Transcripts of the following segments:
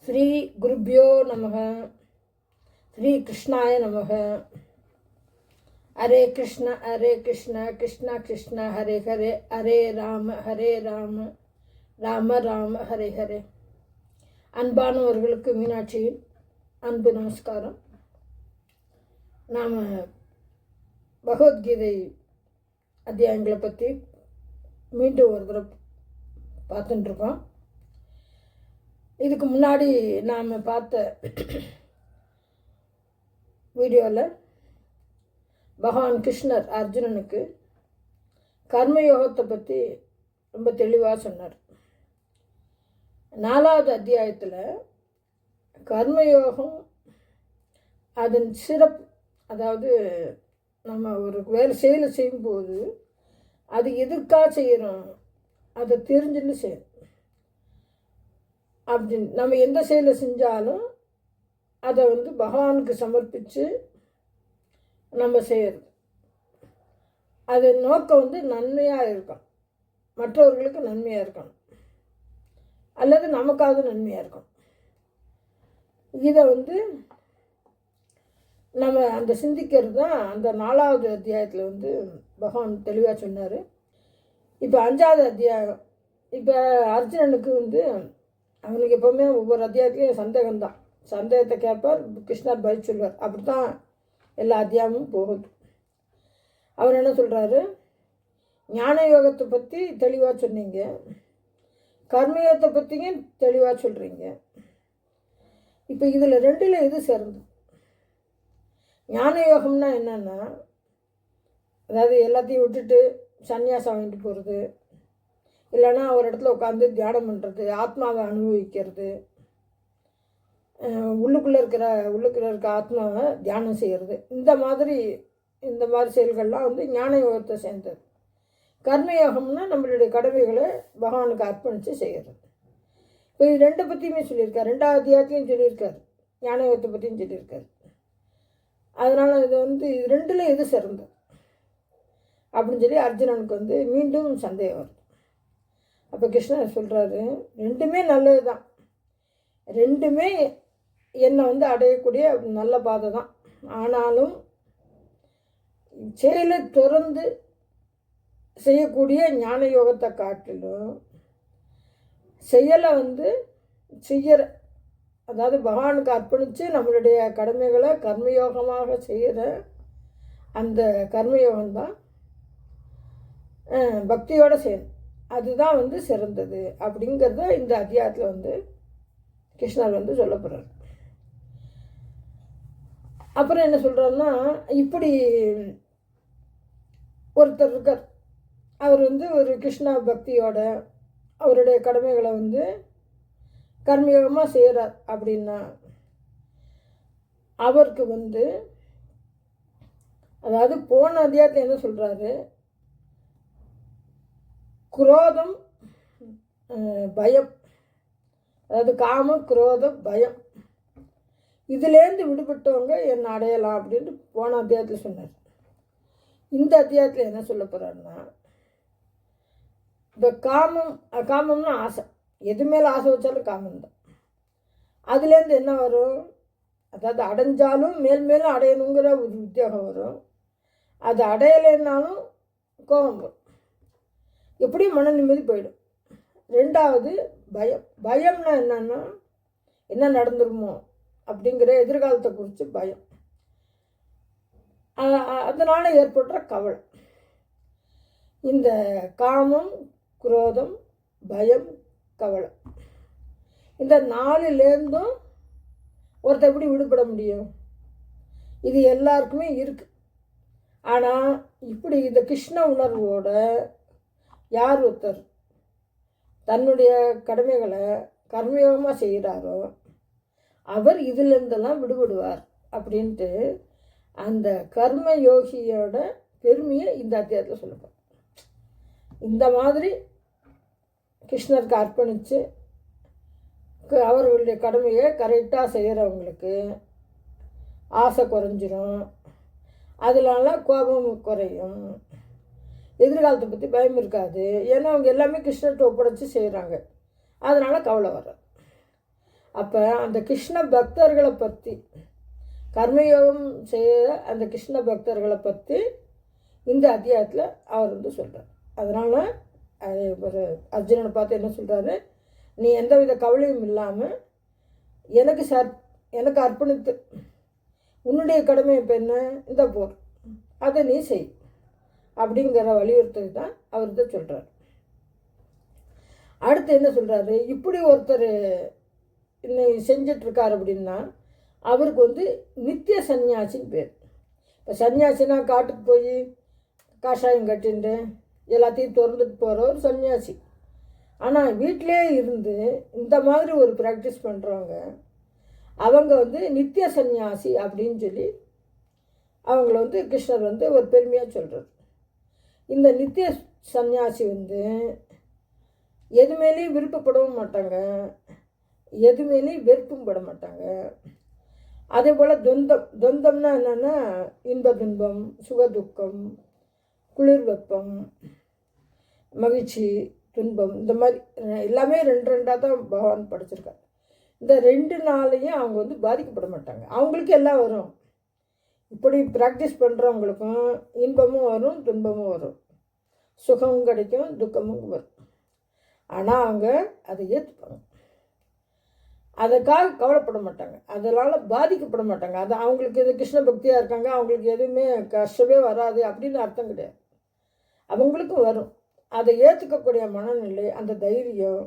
ஸ்ரீ குருப்யோ நமக. ஸ்ரீ கிருஷ்ணாய நமக. ஹரே கிருஷ்ண கிருஷ்ண கிருஷ்ண ஹரே ஹரே, ஹரே ராம ராம ராம ஹரே ஹரே. அன்பானவர்களுக்கு மீனாட்சியின் அன்பு நமஸ்காரம். நாம் பகவத்கீதை அத்தியாயங்களை பற்றி மீண்டும் ஒரு தடவை பார்த்துட்டுருக்கோம். இதுக்கு முன்னாடி நாம் பார்த்த வீடியோவில் பகவான் கிருஷ்ணர் அர்ஜுனனுக்கு கர்மயோகத்தை பற்றி ரொம்ப தெளிவாக சொன்னார். 4வது அத்தியாயத்தில் கர்மயோகம் அதன் சிறப்பு, அதாவது நம்ம ஒரு செயலை செய்யும்போது அது எதுக்காக செய்கிறோம் அதை தெரிஞ்சுன்னு செய்யணும். அப்படின்னு நம்ம எந்த செயலை செஞ்சாலும் அதை பகவானுக்கு சமர்ப்பித்து நம்ம செய்யறது. அது நோக்கம் நன்மையாக இருக்கணும், மற்றவர்களுக்கு நன்மையாக இருக்கணும், அல்லது நமக்காவது நன்மையாக இருக்கணும். இதை நம்ம அந்த சிந்திக்கிறது தான் அந்த 4வது அத்தியாயத்தில் பகவான் தெளிவாக சொன்னார். இப்போ 5வது அத்தியாயம். இப்போ அர்ஜுனனுக்கு அவனுக்கு எப்போவுமே ஒவ்வொரு அத்தியாயத்துலேயும் சந்தேகம்தான். சந்தேகத்தை கேட்பார், கிருஷ்ணர் பதில் சொல்வார். அப்படி தான் எல்லா அத்தியாயமும் போகுது. அவர் என்ன சொல்கிறாரு, ஞான யோகத்தை பற்றி தெளிவாக சொன்னீங்க, கர்மயோகத்தை பற்றியும் தெளிவாக சொல்கிறீங்க. இப்போ இதில் 2ல் எது சிறந்தது? ஞான யோகம்னா என்னென்னா, அதாவது எல்லாத்தையும் விட்டுட்டு சன்னியாசம் வாங்கிட்டு போகிறது, இல்லைன்னா ஒரு இடத்துல உட்காந்து தியானம் பண்ணுறது, ஆத்மாவை அனுபவிக்கிறது, உள்ளுக்குள்ளே இருக்க ஆத்மாவை தியானம் செய்கிறது, இந்த மாதிரி செயல்கள்லாம் ஞான யோகத்தை சேர்ந்தது. கர்மயோகம்னா நம்மளுடைய கடமைகளை பகவானுக்கு அர்ப்பணித்து செய்கிறது. இப்போ இது 2 பற்றியுமே சொல்லியிருக்காரு. 2வது அத்தியாயத்துலையும் சொல்லியிருக்காரு, ஞான யோகத்தை பற்றியும் சொல்லியிருக்காரு. அதனால் இது 2ல் எது சிறந்தது அப்படின்னு சொல்லி அர்ஜுனனுக்கு மீண்டும் சந்தேகம் வருது. அப்போ கிருஷ்ணர் சொல்கிறாரு, 2மே நல்லது தான், 2மே என்னை அடையக்கூடிய நல்ல பாதை தான். ஆனாலும் செயலை தொடர்ந்து செய்யக்கூடிய ஞான யோகத்தை காட்டிலும் செயலை செய்கிற, அதாவது பகவானுக்கு அர்ப்பணித்து நம்மளுடைய கடமைகளை கர்மயோகமாக செய்கிற அந்த கர்மயோகம்தான் பக்தியோடு செய்யணும். அதுதான் சிறந்தது அப்படிங்கிறத இந்த அத்தியாயத்தில் கிருஷ்ணர் சொல்ல போகிறார். அப்புறம் என்ன சொல்கிறாருன்னா, இப்படி ஒருத்தர் இருக்கார், அவர் ஒரு கிருஷ்ண பக்தியோட அவருடைய கடமைகளை கர்மயோகமாக செய்கிறார். அப்படின்னா அவருக்கு அதாவது போன அத்தியாயத்தில் என்ன சொல்கிறாரு, குரோதம், பயம், அதாவது காமம், குரோதம், பயம், இதுலேருந்து விடுபட்டவங்க என்னை அடையலாம் அப்படின்ட்டு போன அத்தியாயத்தில் சொன்னார். இந்த அத்தியாயத்தில் என்ன சொல்ல போகிறாருன்னா, இந்த காமம்னா ஆசை, எது மேலே ஆசை வச்சாலும் காமம்தான். அதுலேருந்து என்ன வரும், அதாவது அடைஞ்சாலும் மேலும் அடையணுங்கிற ஒரு உத்தியோகம் வரும், அது அடையலைன்னாலும் கோபம் வரும், எப்படியும் மன நிம்மதி போயிடும். 2வது பயம்னா என்னன்னா, என்ன நடந்துருமோ அப்படிங்கிற எதிர்காலத்தை குறித்து பயம், அதனால் ஏற்படுற கவலை. இந்த காமம், குரோதம், பயம், கவலை, இந்த 4லேருந்தும் ஒருத்தர் எப்படி விடுபட முடியும்? இது எல்லாருக்குமே இருக்குது. ஆனால் இப்படி இந்த கிருஷ்ண உணர்வோட யார் ஒருத்தர் தன்னுடைய கடமைகளை கர்மயோகமாக செய்கிறாரோ அவர் இதிலிருந்தெல்லாம் விடுபடுவார் அப்படின்ட்டு அந்த கர்மயோகியோட பெருமையை இந்த அத்தியாயத்தில் சொல்லப்போம். இந்த மாதிரி கிருஷ்ணருக்கு அர்ப்பணித்து அவர்களுடைய கடமையை கரெக்டாக செய்கிறவங்களுக்கு ஆசை குறைஞ்சிரும், அதனால கோபம் குறையும், எதிர்காலத்தை பற்றி பயம் இருக்காது. ஏன்னா அவங்க எல்லாமே கிருஷ்ணர்கிட்ட ஒப்படைச்சி செய்கிறாங்க, அதனால் கவலை வராது. அப்போ அந்த கிருஷ்ண பக்தர்களை பற்றி, கர்மயோகம் செய்ய அந்த கிருஷ்ண பக்தர்களை பற்றி இந்த அத்தியாயத்தில் அவர் வந்து சொல்கிறார். அதனால் ஒரு அர்ஜுனனை பார்த்து என்ன சொல்கிறாரு, நீ எந்தவித கவலையும் இல்லாமல் எனக்கு அர்ப்பணித்து உன்னுடைய கடமை இப்போ என்ன, இந்த போர் அதை நீ செய் அப்படிங்கிற வலியுறுத்தல் தான் அவர் தான் சொல்கிறார். அடுத்து என்ன சொல்கிறாரு, இப்படி ஒருத்தர் இன்னும் செஞ்சிட்ருக்கார் அப்படின்னா அவருக்கு வந்து நித்திய சன்னியாசின்னு பேர். இப்போ சன்னியாசினா காட்டுக்கு போய் காஷாயம் கட்டிண்டு எல்லாத்தையும் திறந்துட்டு போகிற ஒரு சன்னியாசி. ஆனால் வீட்டிலே இருந்து இந்த மாதிரி ஒரு ப்ராக்டிஸ் பண்ணுறவங்க அவங்க வந்து நித்திய சன்னியாசி அப்படின்னு சொல்லி அவங்கள வந்து கிருஷ்ணர் வந்து ஒரு பெருமையாக சொல்கிறார். இந்த நித்திய சன்னியாசி வந்து எது மேலேயும் விருப்பப்படவும் மாட்டாங்க, எது மேலேயும் வெறுப்பும் பட மாட்டாங்க. அதே போல் துவந்தம்னா என்னென்னா இன்ப துன்பம், சுக துக்கம், குளிர் வெப்பம், மகிழ்ச்சி துன்பம், இந்த மாதிரி எல்லாமே ரெண்டு ரெண்டாக தான் பகவான் படைச்சிருக்காரு. இந்த 2 நாளையும் அவங்க வந்து பாதிக்கப்பட மாட்டாங்க. அவங்களுக்கு எல்லாம் வரும். இப்படி ப்ராக்டிஸ் பண்ணுறவங்களுக்கும் இன்பமும் வரும், துன்பமும் வரும், சுகமும் கிடைக்கும், துக்கமும் வரும். ஆனால் அவங்க அதை ஏற்றுப்பாங்க, அதுக்காக கவலைப்பட மாட்டாங்க, அதனால் பாதிக்கப்பட மாட்டாங்க. அது அவங்களுக்கு இது கிருஷ்ண பக்தியாக இருக்காங்க, அவங்களுக்கு எதுவுமே கஷ்டமே வராது அப்படின்னு அர்த்தம் கிடையாது. அவங்களுக்கும் வரும். அதை ஏற்றுக்கக்கூடிய மனநிலை, அந்த தைரியம்,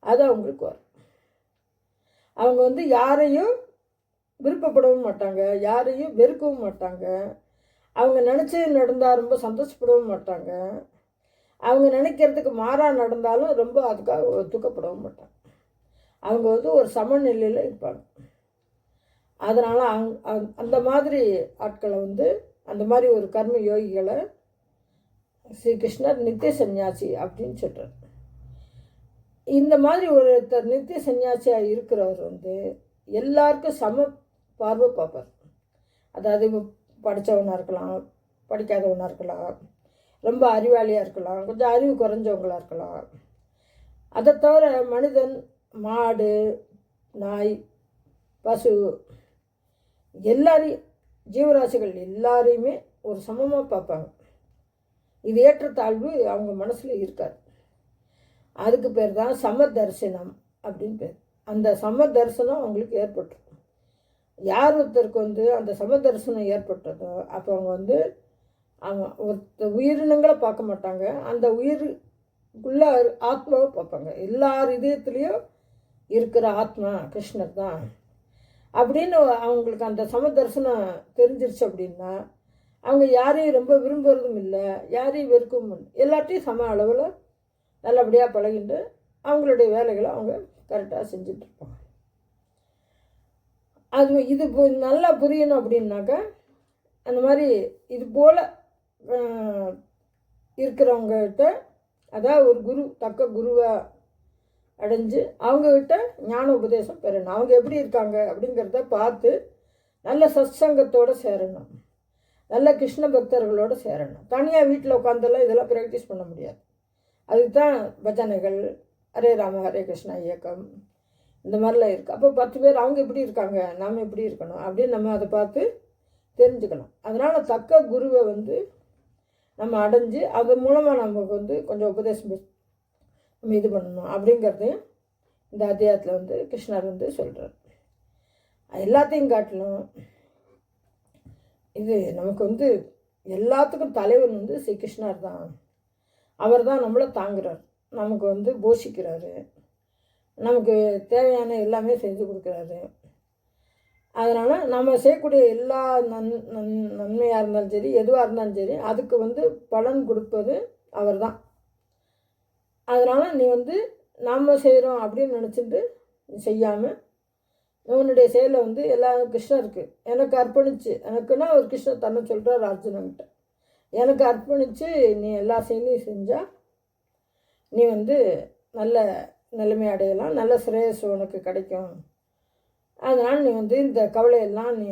அது அவங்களுக்கு வரும். அவங்க வந்து யாரையும் விருப்பப்படவும் மாட்டாங்க, யாரையும் வெறுக்கவும் மாட்டாங்க. அவங்க நினச்சது நடந்தால் ரொம்ப சந்தோஷப்படவும் மாட்டாங்க. அவங்க நினைக்கிறதுக்கு மாறாக நடந்தாலும் ரொம்ப அதுக்காக துக்கப்படவும் மாட்டாங்க. அவங்க வந்து ஒரு சமநிலையில் இருப்பாங்க. அதனால் அந்த மாதிரி ஆட்களை வந்து, அந்த மாதிரி ஒரு கர்ம யோகிகளை ஸ்ரீகிருஷ்ணர் நித்திய சன்னியாசி அப்படின்னு சொல்கிறார். இந்த மாதிரி ஒருத்தர் நித்திய சன்னியாசியாக இருக்கிறவர் வந்து எல்லாருக்கும் சம பார்வை பார்ப்பார். அதாவது படித்தவனாக இருக்கலாம், படிக்காதவனாக இருக்கலாம், ரொம்ப அறிவாளியாக இருக்கலாம், கொஞ்சம் அறிவு குறைஞ்சவங்களாக இருக்கலாம். அதை தவிர மனிதன், மாடு, நாய், பசு, எல்லாரையும், ஜீவராசிகள் எல்லாரையுமே ஒரு சமமாக பார்ப்பாங்க. இது ஏற்றத்தாழ்வு அவங்க மனசில் இருக்காது. அதுக்கு பேர் தான் சமதர்சனம் அப்படின்னு பேர். அந்த சமதர்சனம் அவங்களுக்கு ஏற்பட்டுருக்கும். யார் ஒருத்தருக்கு வந்து அந்த சமதர்சனம் ஏற்பட்டதோ அப்போ அவங்க வந்து அவங்க உயிரினங்களை பார்க்க மாட்டாங்க, அந்த உயிருக்குள்ள ஆத்மாவை பார்ப்பாங்க. எல்லார் இதயத்துலேயும் இருக்கிற ஆத்மா கிருஷ்ணர் தான் அப்படின்னு அவங்களுக்கு அந்த சமதர்சனம் தெரிஞ்சிருச்சு அப்படின்னா அவங்க யாரையும் ரொம்ப விரும்புகிறதும் இல்லை, யாரையும் வெறுக்கவும் இல்லை, எல்லாத்தையும் சம அளவில் நல்லபடியாக பழகிட்டு அவங்களுடைய வேலைகளை அவங்க கரெக்டாக செஞ்சிட்ருப்பாங்க. அது இது நல்லா புரியணும் அப்படின்னாக்கா அந்த மாதிரி இது போல் இருக்கிறவங்ககிட்ட, அதாவது ஒரு குரு, தக்க குருவை அடைஞ்சு அவங்கக்கிட்ட ஞான உபதேசம் பெறணும். அவங்க எப்படி இருக்காங்க அப்படிங்கிறத பார்த்து நல்ல சத்சங்கத்தோடு சேரணும், நல்ல கிருஷ்ண பக்தர்களோடு சேரணும். தனியாக வீட்டில் உட்காந்தெல்லாம் இதெல்லாம் ப்ராக்டிஸ் பண்ண முடியாது. அதுக்கு தான் பஜனைகள், ஹரே ராம ஹரே கிருஷ்ணா இயக்கம், இந்த மாதிரிலாம் இருக்குது. அப்போ 10 பேர் அவங்க எப்படி இருக்காங்க, நாம் எப்படி இருக்கணும் அப்படின்னு நம்ம அதை பார்த்து தெரிஞ்சுக்கணும். அதனால் தக்க குருவை வந்து நம்ம அடைஞ்சு அது மூலமாக நமக்கு வந்து கொஞ்சம் உபதேசம் நம்ம இது பண்ணணும் அப்படிங்கிறதையும் இந்த அத்தியாயத்தில் வந்து கிருஷ்ணர் வந்து சொல்கிறார். எல்லாத்தையும் காட்டிலும் இது நமக்கு வந்து எல்லாத்துக்கும் தலைவன் வந்து ஸ்ரீ கிருஷ்ணர் தான். அவர் தான் நம்மளை தாங்குகிறார், நமக்கு வந்து போஷிக்கிறாரு, நமக்கு தேவையான எல்லாமே செஞ்சு கொடுக்குறாரு. அதனால் நம்ம செய்யக்கூடிய எல்லா நன்மையாக இருந்தாலும் சரி, எதுவாக இருந்தாலும் சரி, அதுக்கு வந்து பலன் கொடுப்பது அவர் தான். அதனால் நீ வந்து நாம் செய்கிறோம் அப்படின்னு நினச்சிட்டு செய்யாமல் உன்னுடைய செயலை வந்து எல்லாரும் கிருஷ்ணருக்கு எனக்கு அர்ப்பணித்து, எனக்குன்னா ஒரு கிருஷ்ணர் தன்னை சொல்கிறார் அர்ஜுனன்கிட்ட, எனக்கு அர்ப்பணித்து நீ எல்லா செயலையும் செஞ்சால் நீ வந்து நல்ல நிலைமை அடையலாம், நல்ல சிரேயஸ் உனக்கு கிடைக்கும். அதனால் நீ வந்து இந்த கவலையெல்லாம் நீ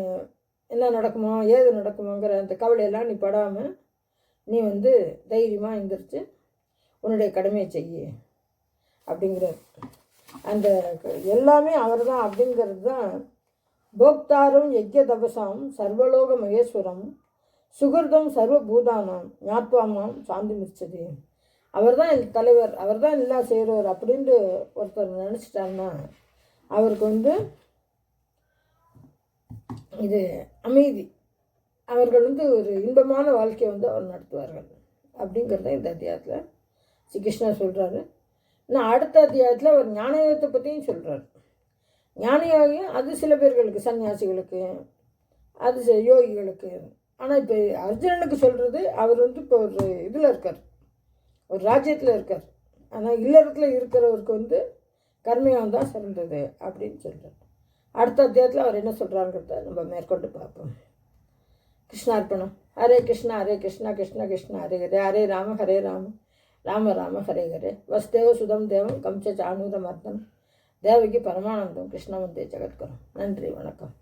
என்ன நடக்குமோ ஏது நடக்குமோங்கிற அந்த கவலையெல்லாம் நீ படாமல் நீ வந்து தைரியமாக எழுந்திரிச்சு உன்னுடைய கடமையை செய்ய அப்படிங்கிறார். அந்த எல்லாமே அவர் தான் அப்படிங்கிறது தான். போக்தாரம் யஜ்ய தபசாம் சர்வலோக மகேஸ்வரம் சுகிருதம் சர்வபூதானாம் ஞாத்வாமாம் சாந்தி மிச்சது. அவர் தான் என் தலைவர், அவர் தான் எல்லாம் செய்கிறவர் அப்படின்ட்டு ஒருத்தர் நினச்சிட்டாருன்னா அவருக்கு இது அமைதி, அவர்கள் ஒரு இன்பமான வாழ்க்கையை அவர் நடத்துவார்கள் அப்படிங்கிறத இந்த அத்தியாயத்தில் ஸ்ரீ கிருஷ்ணர் சொல்கிறாரு. இன்னும் அடுத்த அத்தியாயத்தில் அவர் ஞானயோகத்தை பற்றியும் சொல்கிறார். ஞானயோகம் அது சில பேர்களுக்கு, சன்னியாசிகளுக்கு, அது யோகிகளுக்கு. ஆனால் இப்போ அர்ஜுனனுக்கு சொல்கிறது, அவர் இப்போ ஒரு இதில் இருக்கார், ஒரு ராஜ்யத்தில் இருக்கார். ஆனால் இல்லறத்தில் இருக்கிறவருக்கு கர்மயோகம் தான் சிறந்தது அப்படின்னு சொல்கிறார். அடுத்த அத்தியாயத்தில் அவர் என்ன சொல்கிறாருங்கிறத நம்ம மேற்கொண்டு பார்ப்போம். கிருஷ்ணார்ப்பணம். ஹரே கிருஷ்ணா ஹரே கிருஷ்ணா கிருஷ்ண கிருஷ்ண ஹரே ஹரே, ஹரே ராம ராம ராம ஹரே ஹரே. வசுதேவ சுதம் தேவம் கம்ச சாணூரமர்த்தனம் தேவகி பரமானந்தம் கிருஷ்ண வந்தே ஜெகத்குரு. நன்றி, வணக்கம்.